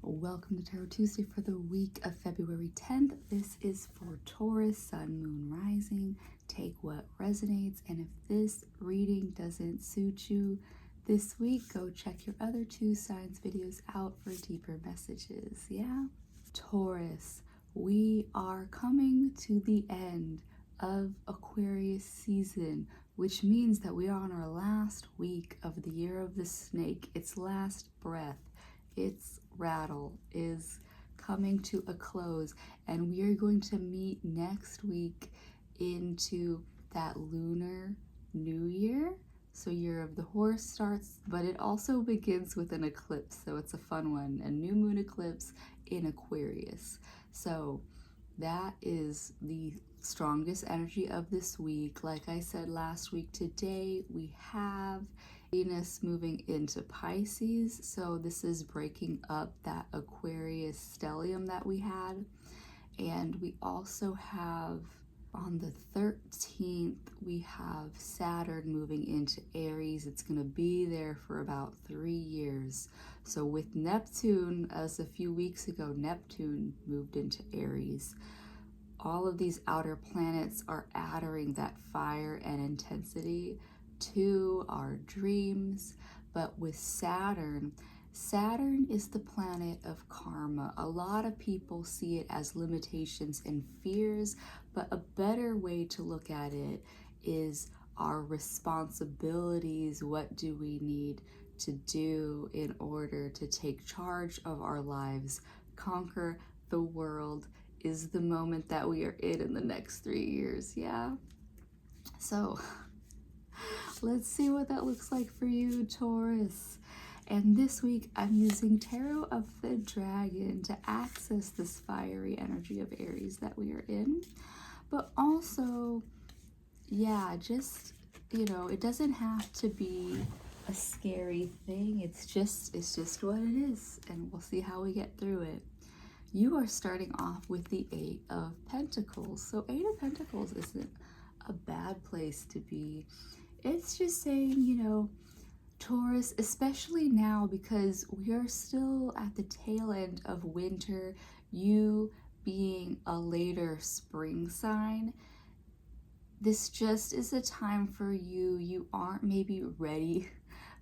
Welcome to Tarot Tuesday for the week of February 10th. This is for Taurus, Sun, Moon, Rising. Take what resonates, and if this reading doesn't suit you this week, go check your other two signs videos out for deeper messages. Yeah? Taurus, we are coming to the end of Aquarius season, which means that we are on our last week of the year of the snake, its last breath. Its rattle is coming to a close, and we are going to meet next week into that lunar new year. So year of the horse starts, but it also begins with an eclipse, so it's a fun one, a new moon eclipse in Aquarius. So that is the strongest energy of this week. Like I said last week, today we have Venus moving into Pisces, so this is breaking up that Aquarius stellium that we had. And we also have on the 13th, we have Saturn moving into Aries. It's going to be there for about 3 years. So with Neptune, as a few weeks ago, Neptune moved into Aries. All of these outer planets are adding that fire and intensity to our dreams. But with Saturn is the planet of karma. A lot of people see it as limitations and fears, but a better way to look at it is our responsibilities. What do we need to do in order to take charge of our lives, conquer the world? Is the moment that we are in the next 3 years. Yeah, so let's see what that looks like for you, Taurus. And this week I'm using Tarot of the Dragon to access this fiery energy of Aries that we are in. But also, yeah, just, it doesn't have to be a scary thing. It's just what it is, and we'll see how we get through it. You are starting off with the 8 of Pentacles. So 8 of Pentacles isn't a bad place to be. It's just saying, Taurus, especially now because we are still at the tail end of winter, you being a later spring sign, this just is a time for you. You aren't maybe ready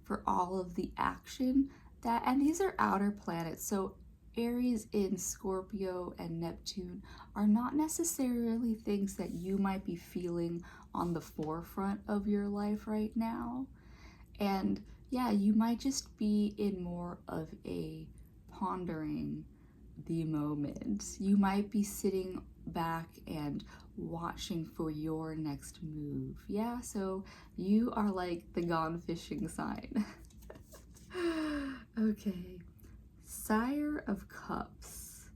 for all of the action and these are outer planets. So Aries in Scorpio and Neptune are not necessarily things that you might be feeling on the forefront of your life right now. And yeah, you might just be in more of a pondering the moment. You might be sitting back and watching for your next move. Yeah, so you are like the gone fishing sign. Okay. Sire of Cups.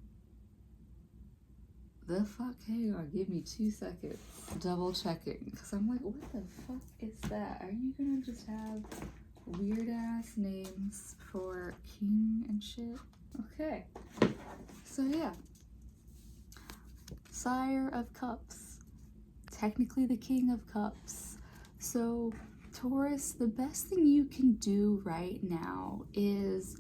The fuck? Hang on, give me 2 seconds. Double checking, because I'm like, what the fuck is that? Are you gonna just have weird ass names for king and shit? Okay. So yeah. Sire of Cups. Technically the King of Cups. So Taurus, the best thing you can do right now is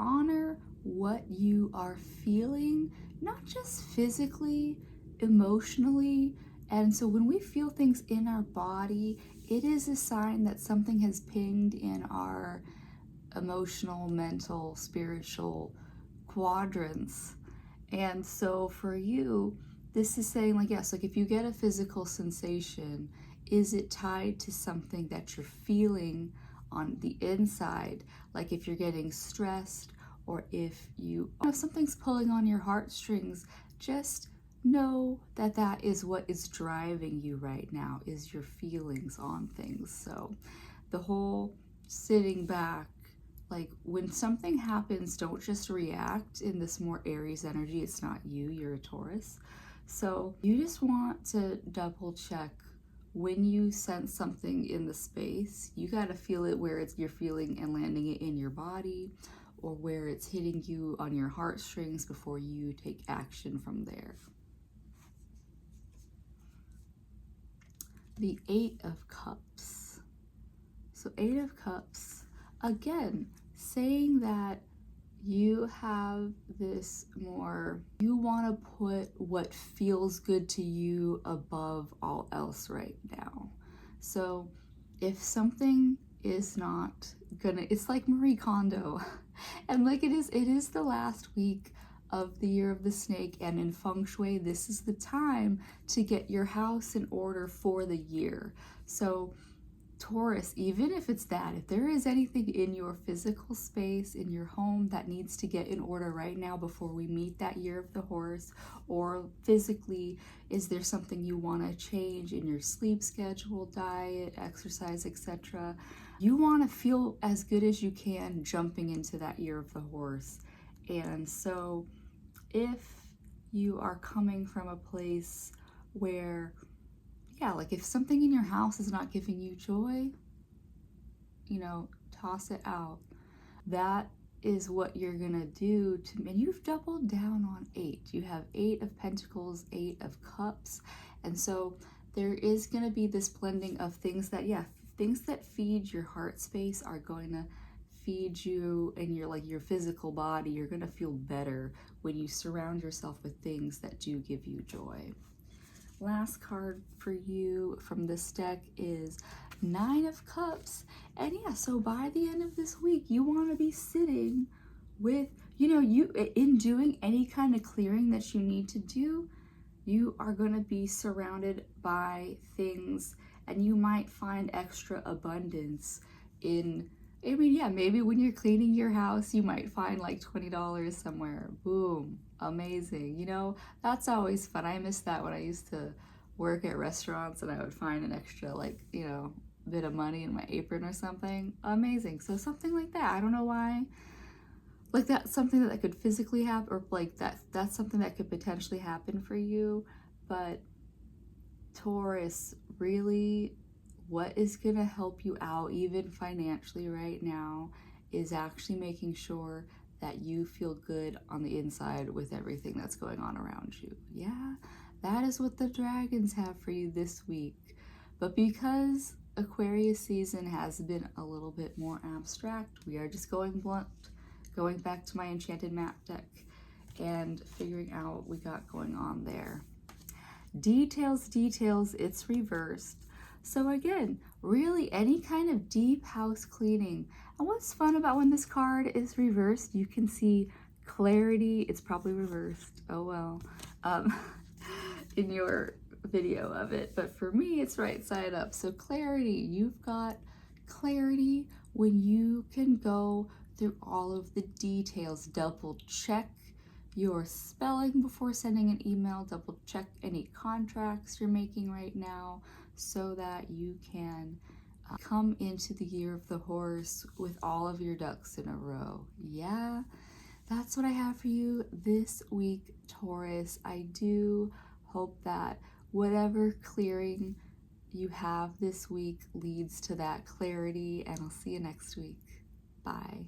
honor what you are feeling, not just physically, emotionally. And so when we feel things in our body, it is a sign that something has pinged in our emotional, mental, spiritual quadrants. And so for you, this is saying like, yes, like if you get a physical sensation, is it tied to something that you're feeling on the inside? Like if you're getting stressed, or if something's pulling on your heartstrings, just know that that is what is driving you right now, is your feelings on things. So the whole sitting back, like when something happens, don't just react in this more Aries energy. It's not you, you're a Taurus. So you just want to double check when you sense something in the space. You got to feel it where you're feeling and landing it in your body, or where it's hitting you on your heartstrings before you take action from there. The 8 of Cups. So 8 of Cups, again, saying that you have this more, you want to put what feels good to you above all else right now. So if something is not gonna, it's like Marie Kondo. And like it is the last week of the year of the snake, and in feng shui this is the time to get your house in order for the year. So Taurus, even if it's that, if there is anything in your physical space, in your home that needs to get in order right now before we meet that year of the horse, or physically, is there something you want to change in your sleep schedule, diet, exercise, etc.? You want to feel as good as you can jumping into that year of the horse. And so if you are coming from a place where, yeah, like if something in your house is not giving you joy, toss it out. That is what you're gonna do to, and you've doubled down on 8. You have 8 of Pentacles, 8 of Cups, and so there is gonna be this blending of things that, yeah, things that feed your heart space are going to feed you in your physical body. You're gonna feel better when you surround yourself with things that do give you joy. Last card for you from this deck is 9 of Cups. And yeah, so by the end of this week, you want to be sitting with, you in doing any kind of clearing that you need to do, you are going to be surrounded by things, and you might find extra abundance in, maybe when you're cleaning your house, you might find like $20 somewhere. Boom, amazing. That's always fun. I miss that when I used to work at restaurants and I would find an extra, bit of money in my apron or something. Amazing. So something like that. I don't know why. Like that's something that could physically happen, or like that's something that could potentially happen for you. But Taurus, really, what is going to help you out even financially right now is actually making sure that you feel good on the inside with everything that's going on around you. Yeah, that is what the dragons have for you this week. But because Aquarius season has been a little bit more abstract, we are just going blunt, going back to my Enchanted map deck and figuring out what we got going on there. Details, it's reversed. So again, really any kind of deep house cleaning. And what's fun about when this card is reversed, you can see clarity. It's probably reversed. Oh well. In your video of it. But for me, it's right side up. So clarity, you've got clarity when you can go through all of the details. Double check your spelling before sending an email. Double check any contracts you're making right now so that you can come into the year of the horse with all of your ducks in a row. Yeah, that's what I have for you this week, Taurus. I do hope that whatever clearing you have this week leads to that clarity, and I'll see you next week. Bye.